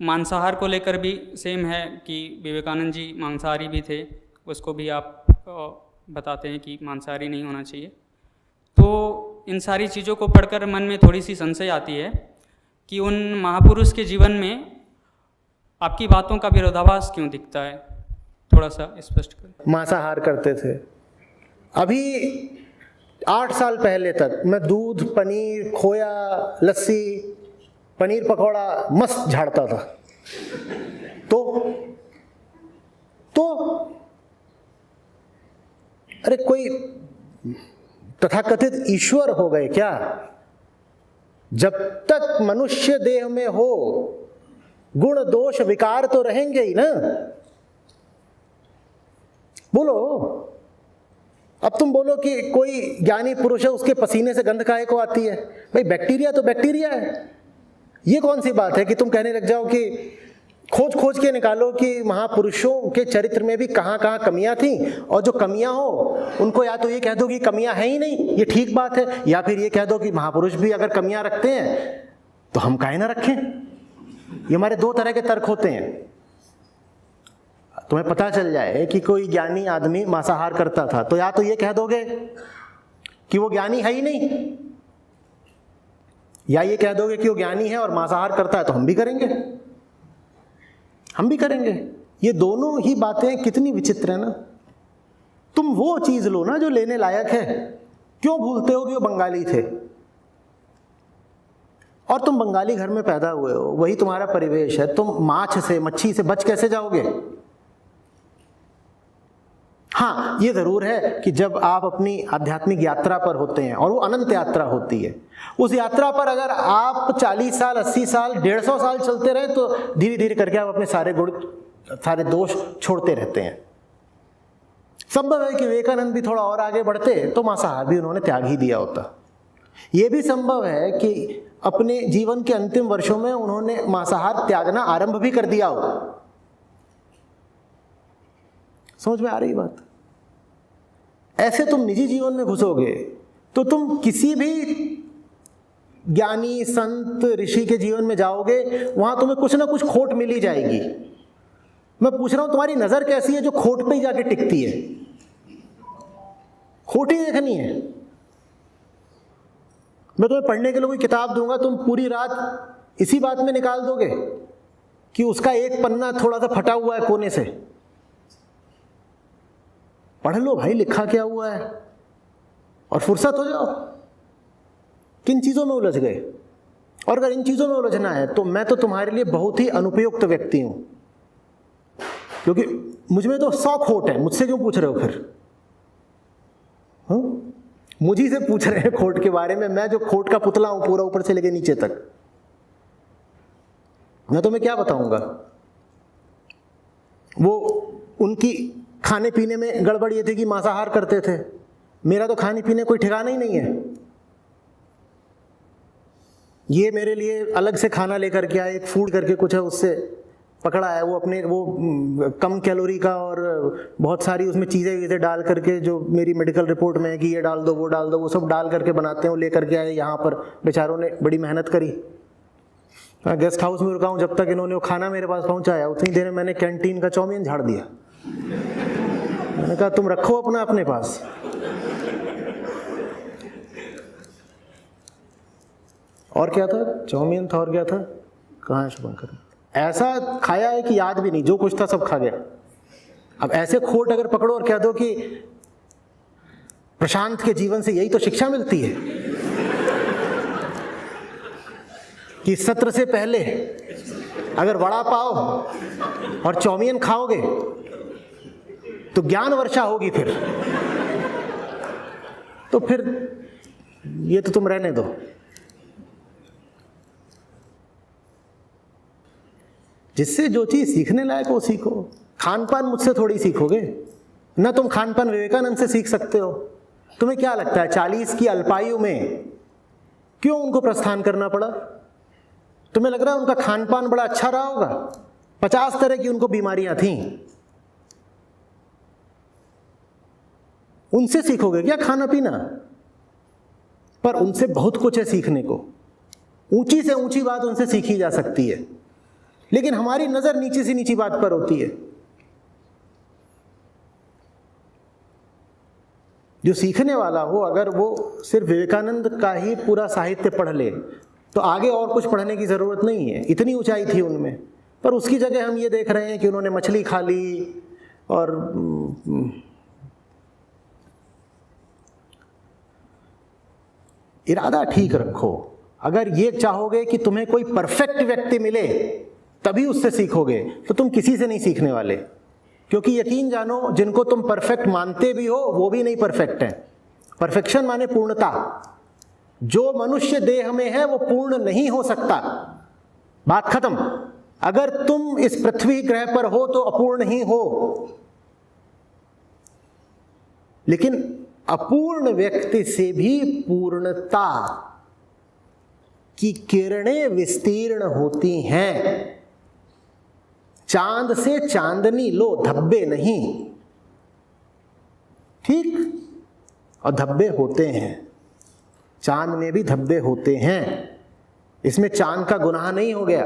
मांसाहार को लेकर भी सेम है कि विवेकानंद जी मांसाहारी भी थे, उसको भी आप बताते हैं कि मांसाहारी नहीं होना चाहिए। तो इन सारी चीज़ों को पढ़कर मन में थोड़ी सी संशय आती है कि उन महापुरुष के जीवन में आपकी बातों का विरोधाभास क्यों दिखता है, थोड़ा सा स्पष्ट करें। मांसाहार करते थे। अभी 8 साल पहले तक मैं दूध, पनीर, खोया, लस्सी, पनीर पकौड़ा मस्त झाड़ता था। तो अरे कोई तथाकथित ईश्वर हो गए क्या? जब तक मनुष्य देह में हो गुण दोष विकार तो रहेंगे ही ना। बोलो, अब तुम बोलो कि कोई ज्ञानी पुरुष है, उसके पसीने से गंध काहे को आती है? भाई बैक्टीरिया तो बैक्टीरिया है। ये कौन सी बात है कि तुम कहने लग जाओ कि खोज खोज के निकालो कि महापुरुषों के चरित्र में भी कहाँ कहाँ कमियां थी, और जो कमियां हो उनको या तो ये कह दो कि कमियां है ही नहीं, ये ठीक बात है, या फिर ये कह दो कि महापुरुष भी अगर कमियां रखते हैं तो हम काहे ना रखें। ये हमारे 2 तरह के तर्क होते हैं। तुम्हें पता चल जाए कि कोई ज्ञानी आदमी मांसाहार करता था तो या तो ये कह दोगे कि वो ज्ञानी है ही नहीं, या ये कह दोगे कि वो ज्ञानी है और मांसाहार करता है तो हम भी करेंगे, हम भी करेंगे। ये दोनों ही बातें कितनी विचित्र है ना। तुम वो चीज लो ना जो लेने लायक है। क्यों भूलते हो कि वो बंगाली थे और तुम बंगाली घर में पैदा हुए हो, वही तुम्हारा परिवेश है। तुम माछ से, मच्छी से बच कैसे जाओगे? हाँ, ये जरूर है कि जब आप अपनी आध्यात्मिक यात्रा पर होते हैं, और वो अनंत यात्रा होती है, उस यात्रा पर अगर आप 40 साल, 80 साल, 150 साल चलते रहे तो धीरे धीरे करके आप अपने सारे गुण, सारे दोष छोड़ते रहते हैं। संभव है कि विवेकानंद भी थोड़ा और आगे बढ़ते तो मांसाहार भी उन्होंने त्याग ही दिया होता। ये भी संभव है कि अपने जीवन के अंतिम वर्षों में उन्होंने मांसाहार त्यागना आरंभ भी कर दिया हो। समझ में आ रही बात? ऐसे तुम निजी जीवन में घुसोगे तो तुम किसी भी ज्ञानी, संत, ऋषि के जीवन में जाओगे, वहां तुम्हें कुछ ना कुछ खोट मिल ही जाएगी। मैं पूछ रहा हूं, तुम्हारी नजर कैसी है जो खोट पे ही जाके टिकती है? खोट ही देखनी है। मैं तुम्हें पढ़ने के लिए कोई किताब दूंगा, तुम पूरी रात इसी बात में निकाल दोगे कि उसका एक पन्ना थोड़ा सा फटा हुआ है कोने से। पढ़ लो भाई, लिखा क्या हुआ है, और फुर्सत हो जाओ। किन चीजों में उलझ गए? और अगर इन चीजों में उलझना है तो मैं तो तुम्हारे लिए बहुत ही अनुपयुक्त व्यक्ति हूं, क्योंकि मुझमें तो 100 खोट है। मुझसे क्यों पूछ रहे हो फिर? मुझी से पूछ रहे हैं खोट के बारे में। मैं जो खोट का पुतला हूं पूरा ऊपर से लेके नीचे तक, मैं तुम्हें क्या बताऊंगा? वो उनकी खाने पीने में गड़बड़ ये थी कि मांसाहार करते थे। मेरा तो खाने पीने कोई ठिकाना ही नहीं है। ये मेरे लिए अलग से खाना लेकर के आए, एक फूड करके कुछ है, उससे पकड़ा है। वो अपने वो कम कैलोरी का और बहुत सारी उसमें चीज़ें डाल करके, जो मेरी मेडिकल रिपोर्ट में है कि ये डाल दो, वो डाल दो, वो सब डाल करके बनाते हैं। वो लेकर के आए यहाँ पर, बेचारों ने बड़ी मेहनत करी। मैं गेस्ट हाउस में रुका हूँ, जब तक इन्होंने वो खाना मेरे पास पहुँचाया उतनी देर में मैंने कैंटीन का चाउमीन झाड़ दिया। मैंने कहा तुम रखो अपना अपने पास। और क्या था? चाउमीन था, और क्या था? कहाँ है शुभंकर? ऐसा खाया है कि याद भी नहीं, जो कुछ था सब खा गया। अब ऐसे खोट अगर पकड़ो और कह दो कि प्रशांत के जीवन से यही तो शिक्षा मिलती है कि सत्र से पहले अगर वड़ा पाव और चाउमीन खाओगे तो ज्ञान वर्षा होगी। फिर ये तो तुम रहने दो। जिससे जो चीज सीखने लायक वो सीखो। खान पान मुझसे थोड़ी सीखोगे ना, तुम खान पान विवेकानंद से सीख सकते हो। तुम्हें क्या लगता है 40 की अल्पायु में क्यों उनको प्रस्थान करना पड़ा? तुम्हें लग रहा है उनका खान पान बड़ा अच्छा रहा होगा? 50 तरह की उनको बीमारियां थीं। उनसे सीखोगे क्या खाना पीना? पर उनसे बहुत कुछ है सीखने को। ऊंची से ऊंची बात उनसे सीखी जा सकती है, लेकिन हमारी नजर नीचे से नीची बात पर होती है। जो सीखने वाला हो, अगर वो सिर्फ विवेकानंद का ही पूरा साहित्य पढ़ ले तो आगे और कुछ पढ़ने की जरूरत नहीं है, इतनी ऊंचाई थी उनमें। पर उसकी जगह हम ये देख रहे हैं कि उन्होंने मछली खा ली और इरादा ठीक रखो। अगर ये चाहोगे कि तुम्हें कोई परफेक्ट व्यक्ति मिले तभी उससे सीखोगे, तो तुम किसी से नहीं सीखने वाले, क्योंकि यकीन जानो जिनको तुम परफेक्ट मानते भी हो वो भी नहीं परफेक्ट है। परफेक्शन माने पूर्णता। जो मनुष्य देह में है वो पूर्ण नहीं हो सकता, बात खत्म। अगर तुम इस पृथ्वी ग्रह पर हो तो अपूर्ण ही हो। लेकिन अपूर्ण व्यक्ति से भी पूर्णता की किरणें विस्तीर्ण होती हैं। चांद से चांदनी लो, धब्बे नहीं, ठीक? और धब्बे होते हैं, चांद में भी धब्बे होते हैं, इसमें चांद का गुनाह नहीं हो गया।